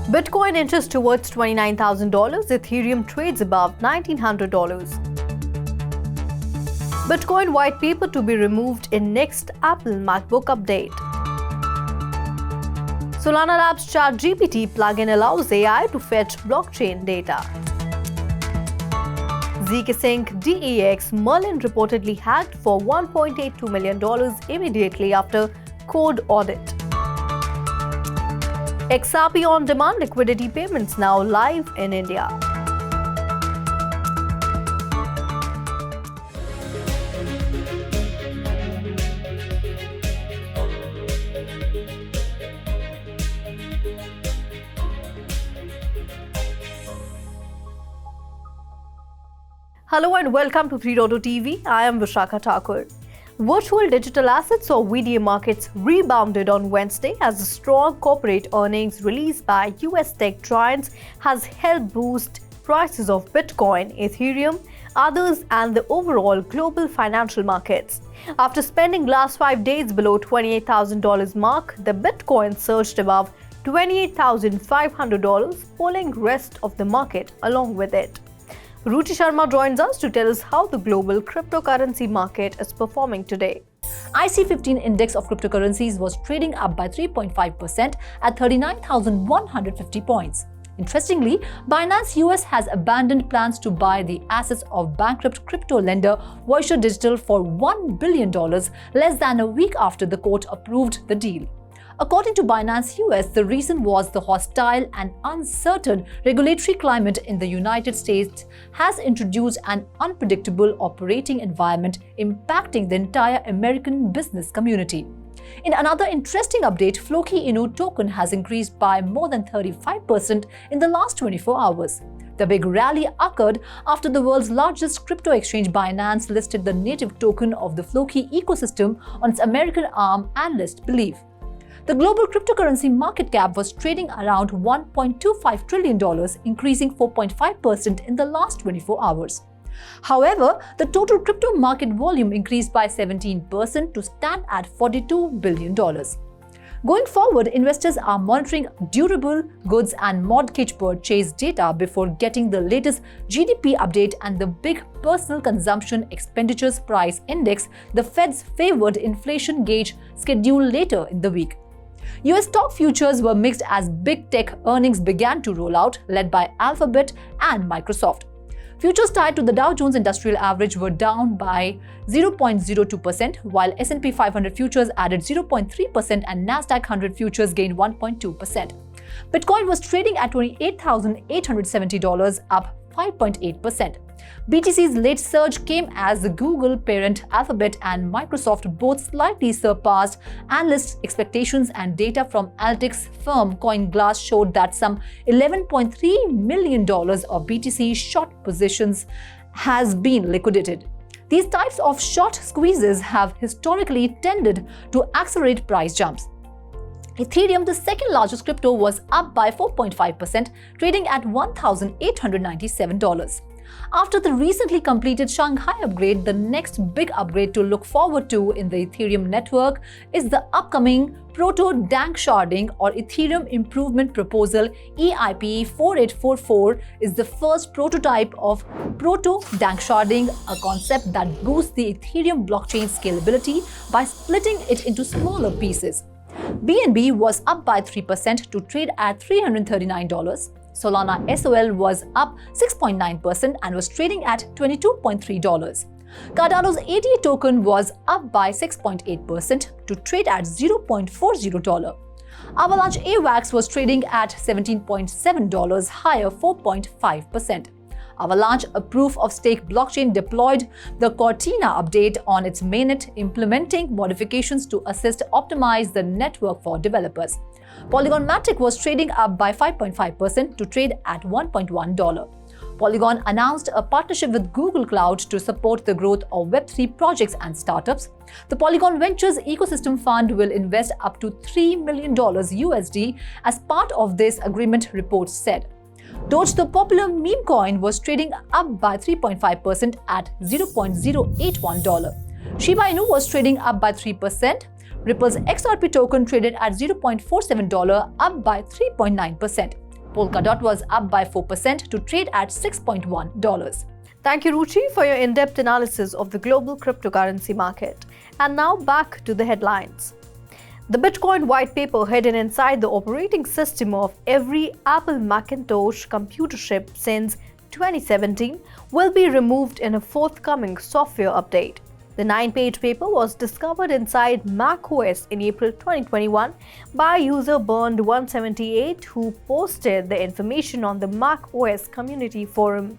Bitcoin inches towards $29,000, Ethereum trades above $1,900. Bitcoin white paper to be removed in next Apple MacBook update. Solana Labs ChatGPT plugin allows AI to fetch blockchain data. zkSync DEX Merlin reportedly hacked for $1.82 million immediately after code audit. XRP on-demand liquidity payments now live in India. Hello and welcome to 3.0 TV. I am Vishakha Thakur. Virtual digital assets or VDA markets rebounded on Wednesday as the strong corporate earnings released by US tech giants has helped boost prices of Bitcoin, Ethereum, others and the overall global financial markets. After spending last 5 days below $28,000 mark, the Bitcoin surged above $28,500, pulling rest of the market along with it. Ruchi Sharma joins us to tell us how the global cryptocurrency market is performing today. IC15 index of cryptocurrencies was trading up by 3.5% at 39,150 points. Interestingly, Binance US has abandoned plans to buy the assets of bankrupt crypto lender Voyager Digital for $1 billion less than a week after the court approved the deal. According to Binance US, the reason was the hostile and uncertain regulatory climate in the United States has introduced an unpredictable operating environment impacting the entire American business community. In another interesting update, Floki Inu token has increased by more than 35% in the last 24 hours. The big rally occurred after the world's largest crypto exchange Binance listed the native token of the Floki ecosystem on its American arm, analysts believe. The global cryptocurrency market cap was trading around $1.25 trillion, increasing 4.5% in the last 24 hours. However, the total crypto market volume increased by 17% to stand at $42 billion. Going forward, investors are monitoring durable goods and mortgage purchase data before getting the latest GDP update and the big personal consumption expenditures price index, the Fed's favored inflation gauge, scheduled later in the week. US stock futures were mixed as big tech earnings began to roll out, led by Alphabet and Microsoft. Futures tied to the Dow Jones Industrial Average were down by 0.02%, while S&P 500 futures added 0.3% and Nasdaq 100 futures gained 1.2%. Bitcoin was trading at $28,870, up 5.8%. BTC's late surge came as the Google parent Alphabet and Microsoft both slightly surpassed analysts' expectations, and data from analytics firm CoinGlass showed that some $11.3 million of BTC short positions has been liquidated. These types of short squeezes have historically tended to accelerate price jumps. Ethereum, the second largest crypto, was up by 4.5%, trading at $1,897. After the recently completed Shanghai upgrade, the next big upgrade to look forward to in the Ethereum network is the upcoming Proto-Danksharding or Ethereum Improvement Proposal EIP 4844 is the first prototype of Proto-Danksharding, a concept that boosts the Ethereum blockchain scalability by splitting it into smaller pieces. BNB was up by 3% to trade at $339. Solana SOL was up 6.9% and was trading at $22.3. Cardano's ADA token was up by 6.8% to trade at $0.40. Avalanche AVAX was trading at $17.7, higher 4.5%. Avalanche, a proof-of-stake blockchain, deployed the Cortina update on its mainnet, implementing modifications to assist optimize the network for developers. Polygon Matic was trading up by 5.5% to trade at $1.1. Polygon announced a partnership with Google Cloud to support the growth of Web3 projects and startups. The Polygon Ventures Ecosystem Fund will invest up to $3 million USD as part of this agreement, reports said. Doge, the popular meme coin, was trading up by 3.5% at $0.081. Shiba Inu was trading up by 3%. Ripple's XRP token traded at $0.47, up by 3.9%. Polkadot was up by 4% to trade at $6.1. Thank you, Ruchi, for your in-depth analysis of the global cryptocurrency market. And now back to the headlines. The Bitcoin white paper hidden inside the operating system of every Apple Macintosh computer chip since 2017 will be removed in a forthcoming software update. The 9-page paper was discovered inside macOS in April 2021 by user Burned178, who posted the information on the macOS community forum.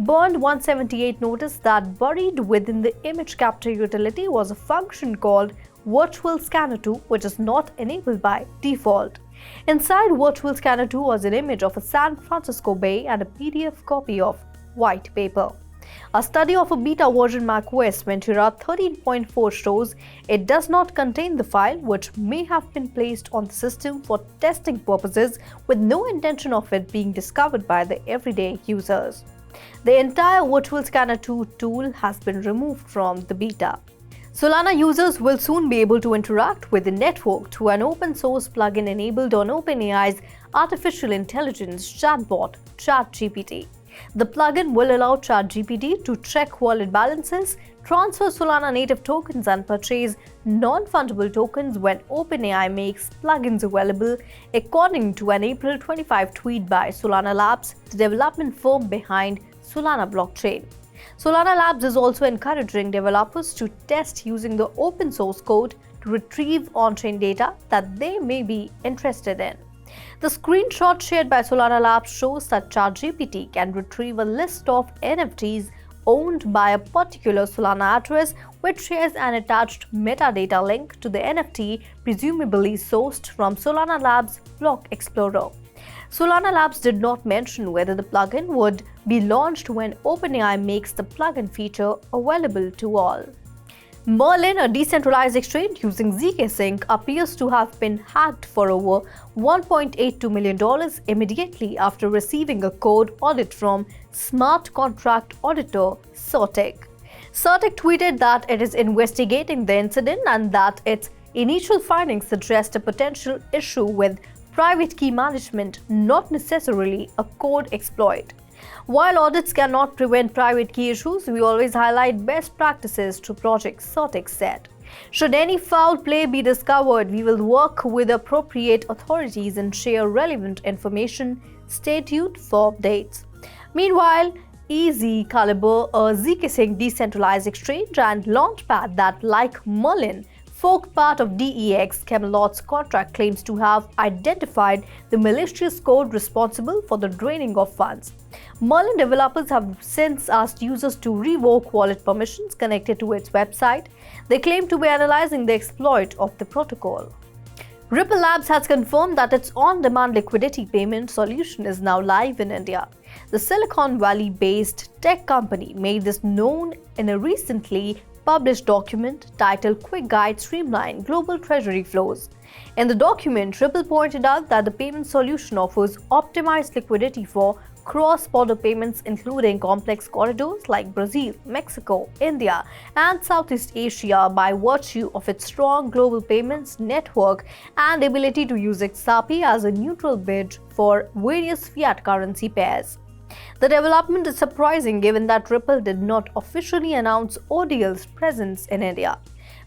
Burned178 noticed that buried within the image capture utility was a function called Virtual Scanner 2, which is not enabled by default. Inside Virtual Scanner 2 was an image of a San Francisco Bay and a PDF copy of white paper. A study of a beta version macOS Ventura 13.4 shows it does not contain the file, which may have been placed on the system for testing purposes with no intention of it being discovered by the everyday users. The entire Virtual Scanner 2 tool has been removed from the beta. Solana users will soon be able to interact with the network through an open-source plugin enabled on OpenAI's artificial intelligence chatbot, ChatGPT. The plugin will allow ChatGPT to check wallet balances, transfer Solana native tokens, and purchase non-fungible tokens when OpenAI makes plugins available, according to an April 25 tweet by Solana Labs, the development firm behind Solana blockchain. Solana Labs is also encouraging developers to test using the open source code to retrieve on-chain data that they may be interested in. The screenshot shared by Solana Labs shows that ChatGPT can retrieve a list of NFTs owned by a particular Solana address, which shares an attached metadata link to the NFT, presumably sourced from Solana Labs' Block Explorer. Solana Labs did not mention whether the plugin would be launched when OpenAI makes the plugin feature available to all. Merlin, a decentralized exchange using zkSync, appears to have been hacked for over $1.82 million immediately after receiving a code audit from smart contract auditor Certic. Certic tweeted that it is investigating the incident and that its initial findings suggest a potential issue with private key management, not necessarily a code exploit. While audits cannot prevent private key issues, we always highlight best practices to projects, Certic said. Should any foul play be discovered, we will work with appropriate authorities and share relevant information. Stay tuned for updates. Meanwhile, zkSync, a zkSync decentralized exchange and launchpad that, like Merlin, forked part of DEX Camelot's contract, claims to have identified the malicious code responsible for the draining of funds. Merlin developers have since asked users to revoke wallet permissions connected to its website. They claim to be analyzing the exploit of the protocol. Ripple Labs has confirmed that its on-demand liquidity payment solution is now live in India. The Silicon Valley-based tech company made this known in a recently published document titled Quick Guide Streamline Global Treasury Flows. In the document, Ripple pointed out that the payment solution offers optimized liquidity for cross-border payments, including complex corridors like Brazil, Mexico, India, and Southeast Asia, by virtue of its strong global payments network and ability to use XRP as a neutral bridge for various fiat currency pairs. The development is surprising given that Ripple did not officially announce ODL's presence in India.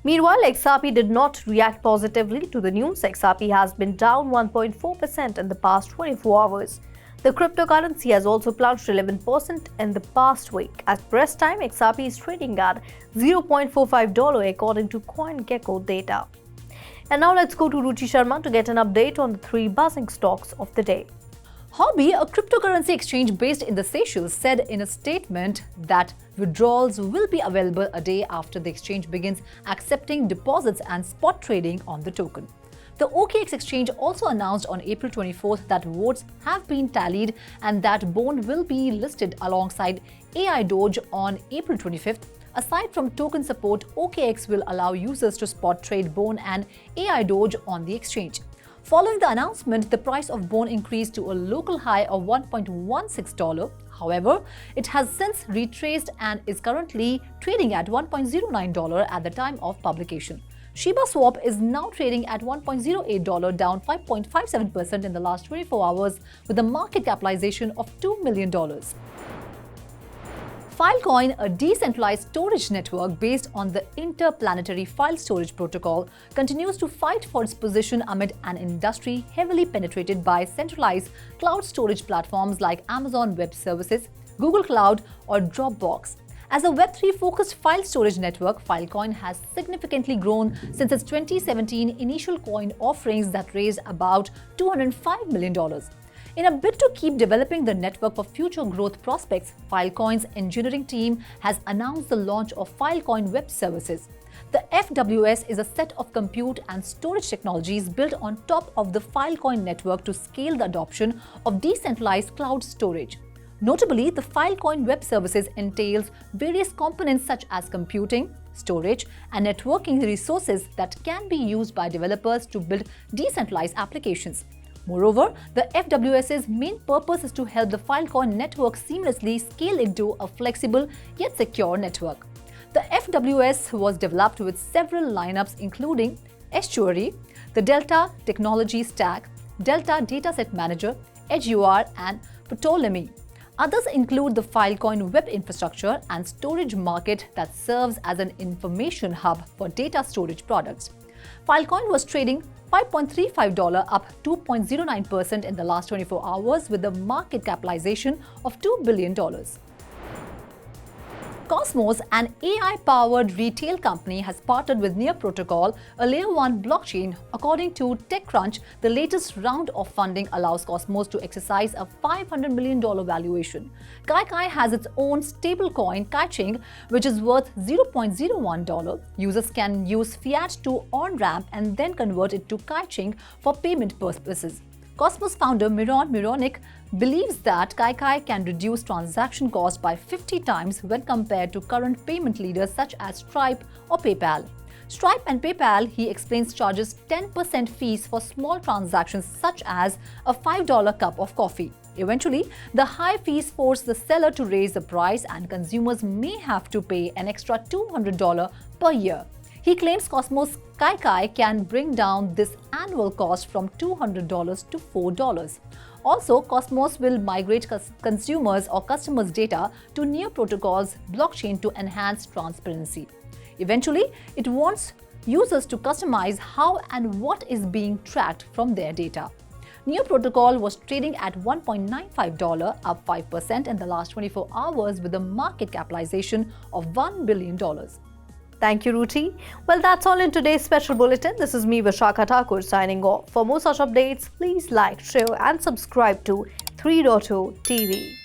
Meanwhile, XRP did not react positively to the news. XRP has been down 1.4% in the past 24 hours. The cryptocurrency has also plunged 11% in the past week. At press time, XRP is trading at $0.45 according to CoinGecko data. And now let's go to Ruchi Sharma to get an update on the 3 buzzing stocks of the day. Hobby, a cryptocurrency exchange based in the Seychelles, said in a statement that withdrawals will be available a day after the exchange begins accepting deposits and spot trading on the token. The OKX exchange also announced on April 24th that votes have been tallied and that Bone will be listed alongside AI Doge on April 25th. Aside from token support, OKX will allow users to spot trade Bone and AI Doge on the exchange. Following the announcement, the price of Bone increased to a local high of $1.16. However, it has since retraced and is currently trading at $1.09 at the time of publication. Shiba Swap is now trading at $1.08, down 5.57% in the last 24 hours, with a market capitalization of $2 million. Filecoin, a decentralized storage network based on the interplanetary file storage protocol, continues to fight for its position amid an industry heavily penetrated by centralized cloud storage platforms like Amazon Web Services, Google Cloud, or Dropbox. As a Web3-focused file storage network, Filecoin has significantly grown since its 2017 initial coin offerings that raised about $205 million. In a bid to keep developing the network for future growth prospects, Filecoin's engineering team has announced the launch of Filecoin Web Services. The FWS is a set of compute and storage technologies built on top of the Filecoin network to scale the adoption of decentralized cloud storage. Notably, the Filecoin Web Services entails various components such as computing, storage, and networking resources that can be used by developers to build decentralized applications. Moreover, the FWS's main purpose is to help the Filecoin network seamlessly scale into a flexible yet secure network. The FWS was developed with several lineups including Estuary, the Delta Technology Stack, Delta Dataset Manager, EdgeUR, and Ptolemy. Others include the Filecoin web infrastructure and storage market that serves as an information hub for data storage products. Filecoin was trading $5.35, up 2.09% in the last 24 hours with a market capitalization of $2 billion. Cosmos, an AI-powered retail company, has partnered with Near Protocol, a Layer 1 blockchain. According to TechCrunch, the latest round of funding allows Cosmos to exercise a $500 million valuation. KaiKai has its own stablecoin, KaiChing, which is worth $0.01. Users can use fiat to on-ramp and then convert it to KaiChing for payment purposes. Cosmos founder Miron Mironic believes that KaiKai can reduce transaction costs by 50 times when compared to current payment leaders such as Stripe or PayPal. Stripe and PayPal, he explains, charges 10% fees for small transactions such as a $5 cup of coffee. Eventually, the high fees force the seller to raise the price and consumers may have to pay an extra $200 per year. He claims Cosmos KaiKai can bring down this annual cost from $200 to $4. Also, Cosmos will migrate consumers' or customers' data to Near Protocol's blockchain to enhance transparency. Eventually, it wants users to customize how and what is being tracked from their data. Near Protocol was trading at $1.95, up 5% in the last 24 hours with a market capitalization of $1 billion. Thank you, Ruti. Well, that's all in today's special bulletin. This is me, Vishakha Thakur, signing off. For more such updates, please like, share, and subscribe to 3.0 TV.